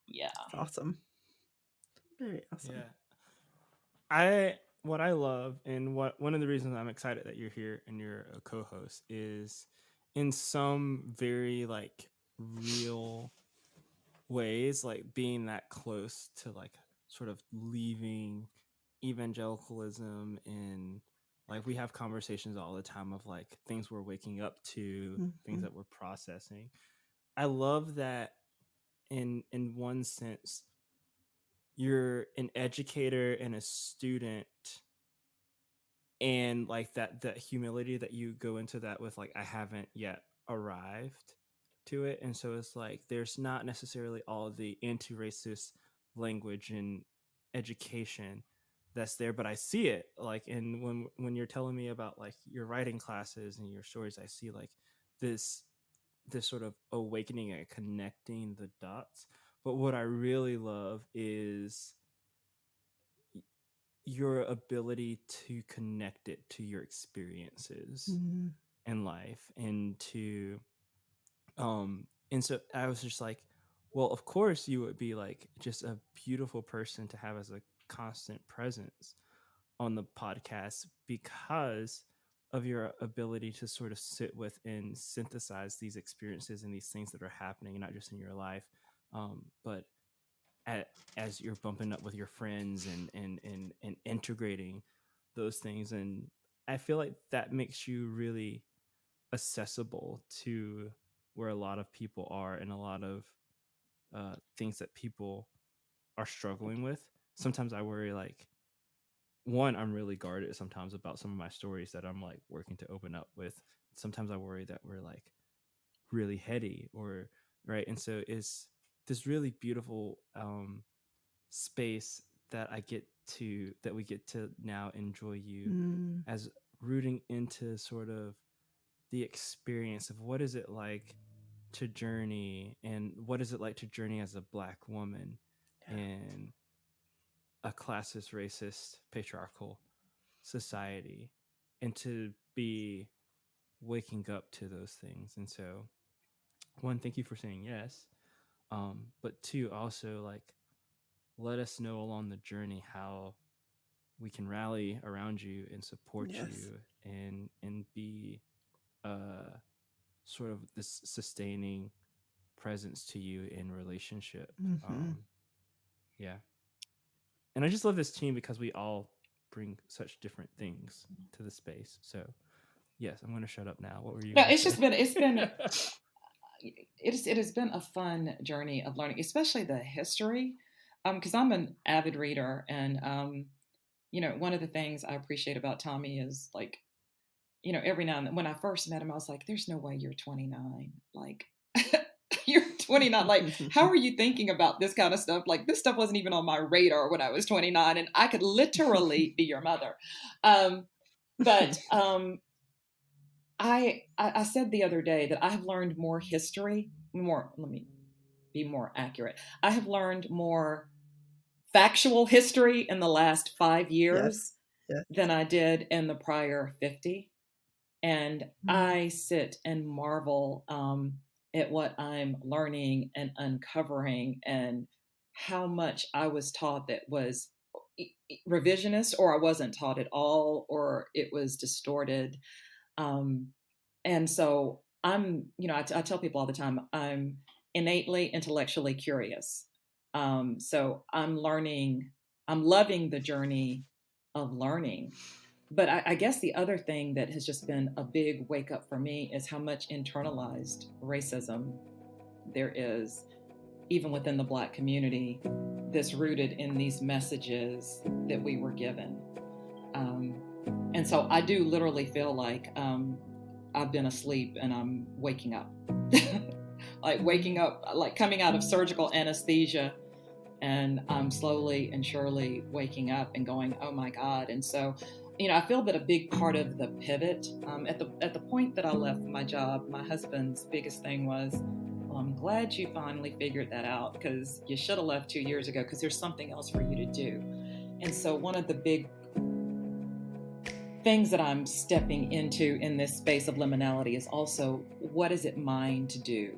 yeah. Awesome. Very awesome. Yeah. What I love and one of the reasons I'm excited that you're here and you're a co-host is in some very like real ways, like being that close to like sort of leaving evangelicalism, and like we have conversations all the time of like things we're waking up to, things that we're processing. I love that in one sense you're an educator and a student, and like that humility that you go into that with, like, I haven't yet arrived to it. And so it's like there's not necessarily all the anti-racist language and education that's there, but I see it, like, and when you're telling me about like your writing classes and your stories, I see like this sort of awakening and connecting the dots. But what I really love is your ability to connect it to your experiences in life, and to and so I was just like, well, of course you would be like just a beautiful person to have as a constant presence on the podcast, because of your ability to sort of sit with and synthesize these experiences and these things that are happening, not just in your life, but as you're bumping up with your friends and integrating those things. And I feel like that makes you really accessible to where a lot of people are, and a lot of things that people are struggling with. Sometimes I worry, like, one, I'm really guarded sometimes about some of my stories that I'm like working to open up with. Sometimes I worry that we're like really heady, or right. And so it's this really beautiful space that we get to now enjoy you as rooting into sort of the experience of what is it like to journey, and what is it like to journey as a Black woman in a classist, racist, patriarchal society, and to be waking up to those things. And so, one, thank you for saying yes, but two, also, like, let us know along the journey how we can rally around you and support you, and be sort of this sustaining presence to you in relationship. Yeah. And I just love this team because we all bring such different things to the space. So yes, I'm going to shut up now. What were you? No, it has been a fun journey of learning, especially the history, because I'm an avid reader, and one of the things I appreciate about Tommy is, like, every now and then, when I first met him, I was like, there's no way you're 29. Like, you're 29. Like, how are you thinking about this kind of stuff? Like, this stuff wasn't even on my radar when I was 29, and I could literally be your mother. But I said the other day that I have learned more history, let me be more accurate. I have learned more factual history in the last 5 years than I did in the prior 50. And I sit and marvel at what I'm learning and uncovering, and how much I was taught that was revisionist, or I wasn't taught at all, or it was distorted. And so I'm, I tell people all the time, I'm innately intellectually curious. So I'm loving the journey of learning. But I guess the other thing that has just been a big wake up for me is how much internalized racism there is, even within the Black community, that's rooted in these messages that we were given. And so I do literally feel like I've been asleep and I'm waking up, like waking up, like coming out of surgical anesthesia, and I'm slowly and surely waking up and going, oh my God. And so, I feel that a big part of the pivot, at the point that I left my job, my husband's biggest thing was, well, I'm glad you finally figured that out, because you should have left 2 years ago, because there's something else for you to do. And so one of the big things that I'm stepping into in this space of liminality is also, what is it mine to do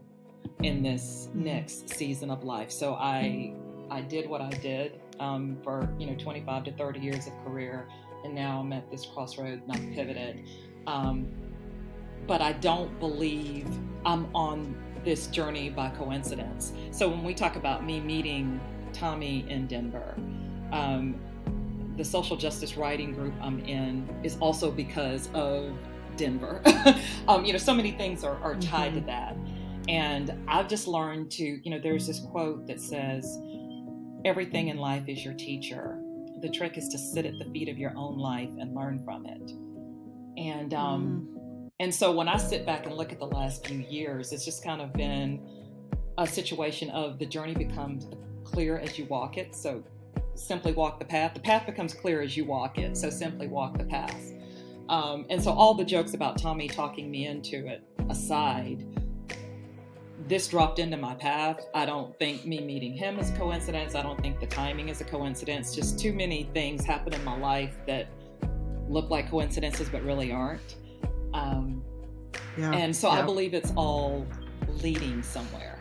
in this next season of life? So I did what I did for 25 to 30 years of career, and now I'm at this crossroad and I've pivoted. But I don't believe I'm on this journey by coincidence. So when we talk about me meeting Tommy in Denver, the social justice writing group I'm in is also because of Denver. So many things are tied to that. And I've just learned to, there's this quote that says, everything in life is your teacher. The trick is to sit at the feet of your own life and learn from it. And so when I sit back and look at the last few years, it's just kind of been a situation of the journey becomes clear as you walk it. So simply walk the path. The path becomes clear as you walk it. So simply walk the path. And so all the jokes about Tommy talking me into it aside, this dropped into my path. I don't think me meeting him is a coincidence. I don't think the timing is a coincidence. Just too many things happen in my life that look like coincidences but really aren't. And so I believe it's all leading somewhere.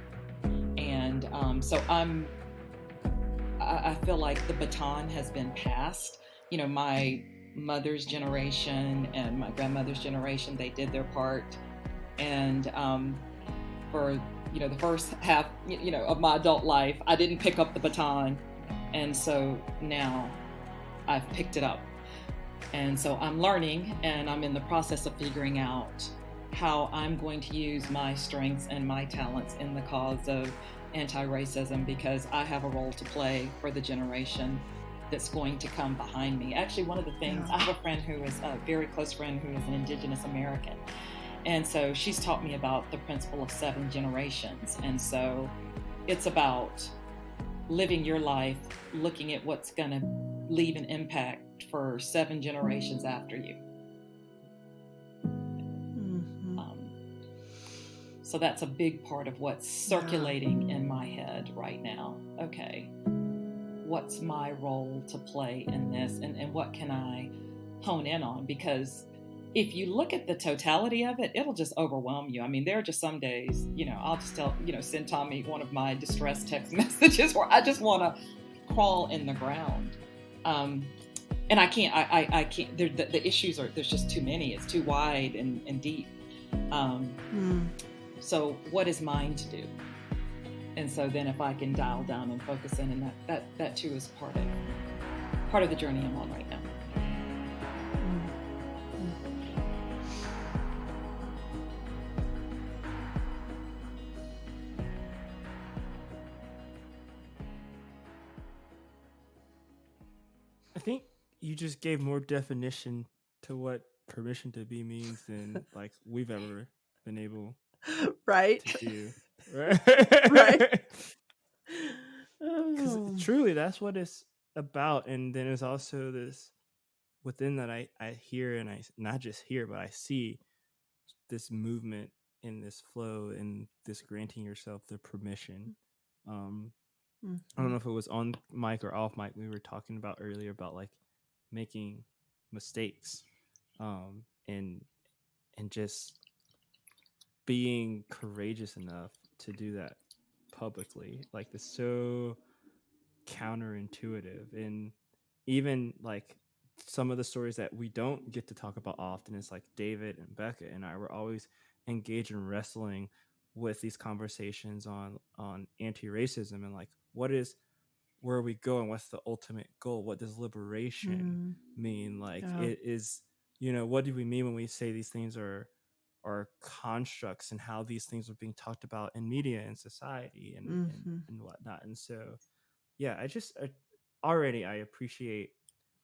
And so I feel like the baton has been passed. You know, my mother's generation and my grandmother's generation, they did their part. And for, you know, the first half, you know, of my adult life, I didn't pick up the baton. And so now I've picked it up. And so I'm learning, and I'm in the process of figuring out how I'm going to use my strengths and my talents in the cause of anti-racism, because I have a role to play for the generation that's going to come behind me. Actually, one of the things, I have a friend who is a very close friend who is an Indigenous American. And so she's taught me about the principle of 7 generations. And so it's about living your life, looking at what's going to leave an impact for 7 generations after you. So that's a big part of what's circulating in my head right now. Okay, what's my role to play in this, and what can I hone in on? Because if you look at the totality of it, it'll just overwhelm you. I mean, there are just some days, you know, I'll just send Tommy one of my distress text messages where I just want to crawl in the ground. And I can't, the issues are, there's just too many. It's too wide and deep. So what is mine to do? And so then if I can dial down and focus in, and that too is part of the journey I'm on right now. I think you just gave more definition to what permission to be means than like we've ever been able to do. Right. Because truly that's what it's about. And then there's also this within that I hear, and I not just hear, but I see this movement in this flow and this granting yourself the permission. I don't know if it was on mic or off mic. We were talking about earlier about like making mistakes, and just being courageous enough to do that publicly. Like it's so counterintuitive, and even like some of the stories that we don't get to talk about often is like David and Becca and I were always engaged in wrestling with these conversations on anti-racism and like where are we going, what's the ultimate goal, what does liberation mean, like it is, you know, what do we mean when we say these things are constructs, and how these things are being talked about in media and society and whatnot. And so yeah, I appreciate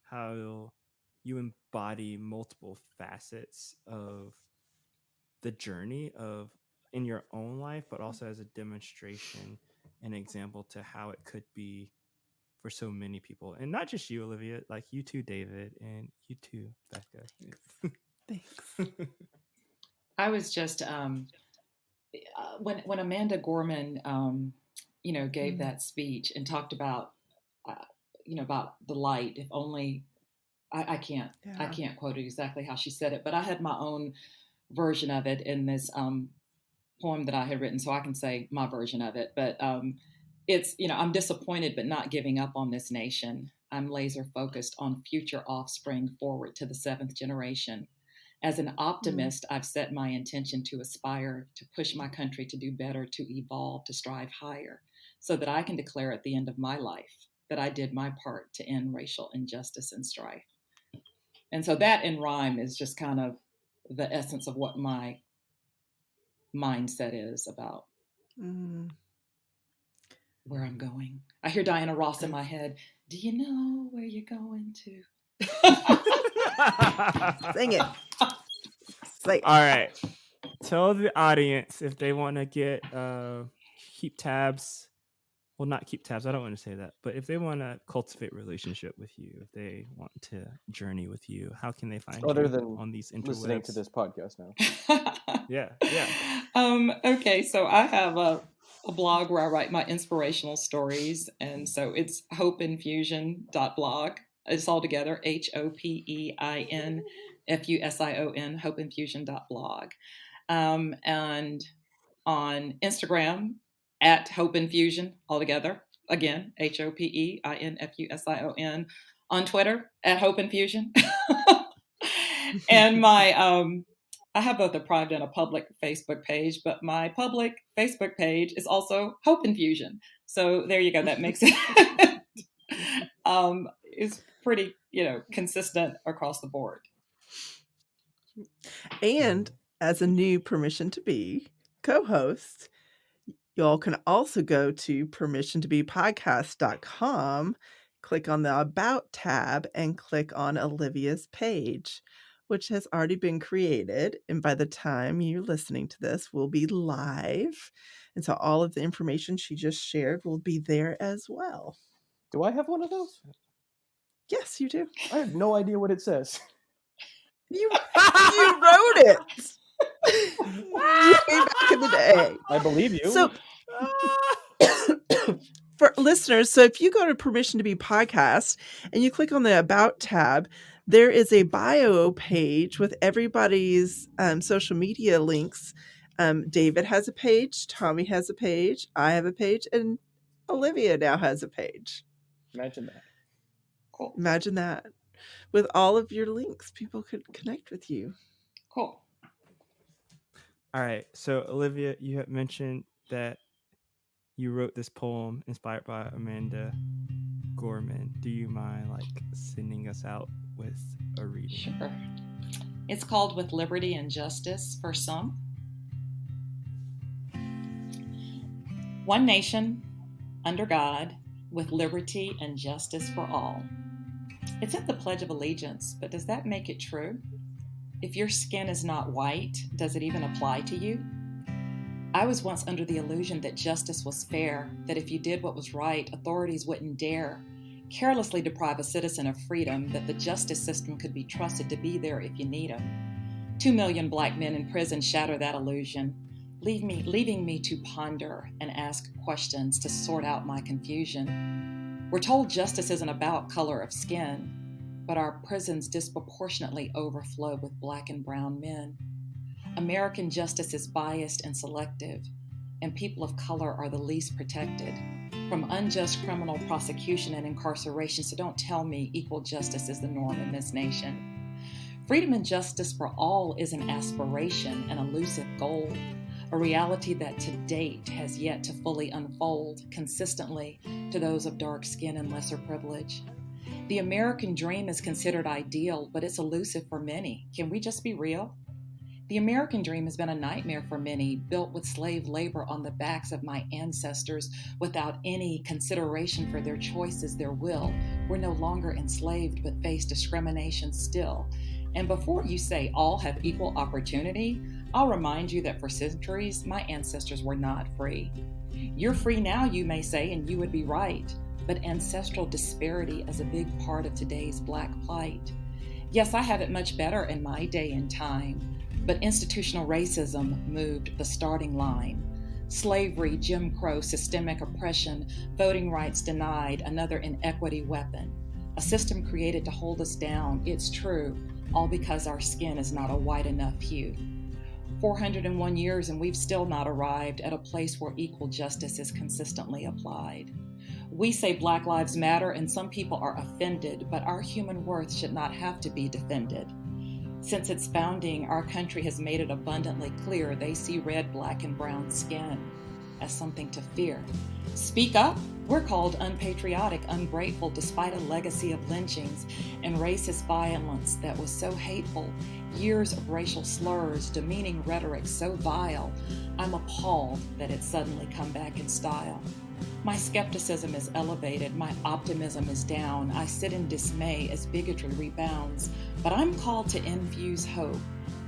how you embody multiple facets of the journey of in your own life, but also as a demonstration and example to how it could be for so many people. And not just you, Olivia, like you too, David, and you too, Becca. Thanks. I was just when Amanda Gorman gave that speech and talked about about the light. If only I can't quote it exactly how she said it, but I had my own version of it in this poem that I had written, so I can say my version of it. But it's, I'm disappointed but not giving up on this nation. I'm laser focused on future offspring forward to the 7th generation. As an optimist, I've set my intention to aspire, to push my country to do better, to evolve, to strive higher, so that I can declare at the end of my life that I did my part to end racial injustice and strife. And so that in rhyme is just kind of the essence of what my mindset is about. where I'm going. I hear Diana Ross in my head. Do you know where you're going to? Sing it. Say it. All right. Tell the audience if they want to get keep tabs. Well, not keep tabs. I don't want to say that. But if they want to cultivate relationship with you, if they want to journey with you, how can they find Other you than on these listening interwebs? to this podcast now. Yeah. Okay, so I have a blog where I write my inspirational stories. And so it's hopeinfusion.blog. It's all together, HOPEINFUSION, hopeinfusion.blog. And on Instagram, at hopeinfusion, all together. Again, HOPEINFUSION. On Twitter, at hopeinfusion. And I have both a private and a public Facebook page, but my public Facebook page is also Hope Infusion. So there you go. That makes it is pretty, consistent across the board. And as a new Permission to Be co-host, y'all can also go to permissiontobepodcast.com, click on the About tab, and click on Olivia's page, which has already been created. And by the time you're listening to this, we'll be live. And so all of the information she just shared will be there as well. Do I have one of those? Yes, you do. I have no idea what it says. You wrote it. Way back in the day. I believe you. So for listeners, so if you go to Permission to Be Podcast and you click on the About tab, there is a bio page with everybody's social media links. David has a page, Tommy has a page, I have a page, and Olivia now has a page. Imagine that. Cool. Imagine that. With all of your links, people could connect with you. Cool. All right. So, Olivia, you have mentioned that you wrote this poem inspired by Amanda Gorman. Do you mind sending us out with a reading? Sure. It's called With Liberty and Justice for Some. One nation, under God, with liberty and justice for all. It's in the Pledge of Allegiance, but does that make it true? If your skin is not white, does it even apply to you? I was once under the illusion that justice was fair, that if you did what was right, authorities wouldn't dare carelessly deprive a citizen of freedom, that the justice system could be trusted to be there if you need them. 2 million Black men in prison shatter that illusion, leaving me to ponder and ask questions to sort out my confusion. We're told justice isn't about color of skin, but our prisons disproportionately overflow with Black and brown men. American justice is biased and selective, and people of color are the least protected from unjust criminal prosecution and incarceration. So don't tell me equal justice is the norm in this nation. Freedom and justice for all is an aspiration, an elusive goal, a reality that to date has yet to fully unfold consistently to those of dark skin and lesser privilege. The American dream is considered ideal, but it's elusive for many. Can we just be real? The American dream has been a nightmare for many, built with slave labor on the backs of my ancestors without any consideration for their choices, their will. We're no longer enslaved, but face discrimination still. And before you say all have equal opportunity, I'll remind you that for centuries, my ancestors were not free. You're free now, you may say, and you would be right, but ancestral disparity is a big part of today's Black plight. Yes, I have it much better in my day and time, but institutional racism moved the starting line. Slavery, Jim Crow, systemic oppression, voting rights denied, another inequity weapon. A system created to hold us down, it's true, all because our skin is not a white enough hue. 401 years and we've still not arrived at a place where equal justice is consistently applied. We say Black Lives Matter and some people are offended, but our human worth should not have to be defended. Since its founding, our country has made it abundantly clear they see red, Black, and brown skin as something to fear. Speak up. We're called unpatriotic, ungrateful, despite a legacy of lynchings and racist violence that was so hateful, years of racial slurs, demeaning rhetoric so vile. I'm appalled that it's suddenly come back in style. My skepticism is elevated, my optimism is down. I sit in dismay as bigotry rebounds, but I'm called to infuse hope,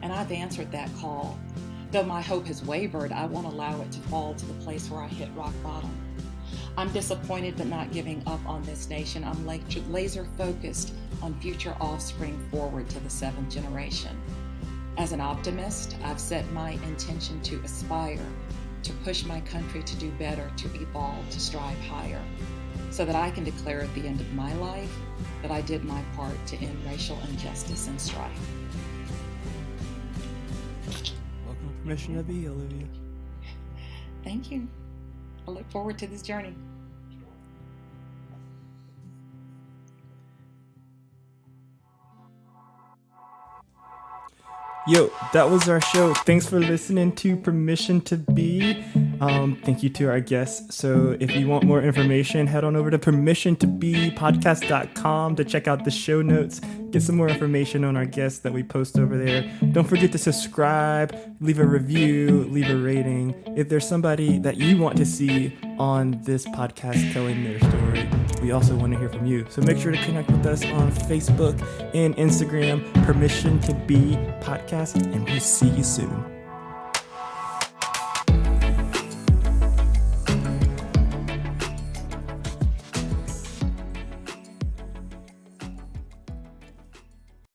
and I've answered that call. Though my hope has wavered, I won't allow it to fall to the place where I hit rock bottom. I'm disappointed but not giving up on this nation. I'm laser focused on future offspring forward to the 7th generation. As an optimist, I've set my intention to aspire, to push my country to do better, to evolve, to strive higher, so that I can declare at the end of my life that I did my part to end racial injustice and strife. Welcome to Permission to Be, Olivia. Thank you. I look forward to this journey. Yo, that was our show. Thanks for listening to Permission to Be. Thank you to our guests. So if you want more information, head on over to permissiontobepodcast.com to check out the show notes, get some more information on our guests that we post over there. Don't forget to subscribe, leave a review, leave a rating. If there's somebody that you want to see on this podcast telling their story, we also want to hear from you. So make sure to connect with us on Facebook and Instagram, Permission to Be Podcast, and we'll see you soon.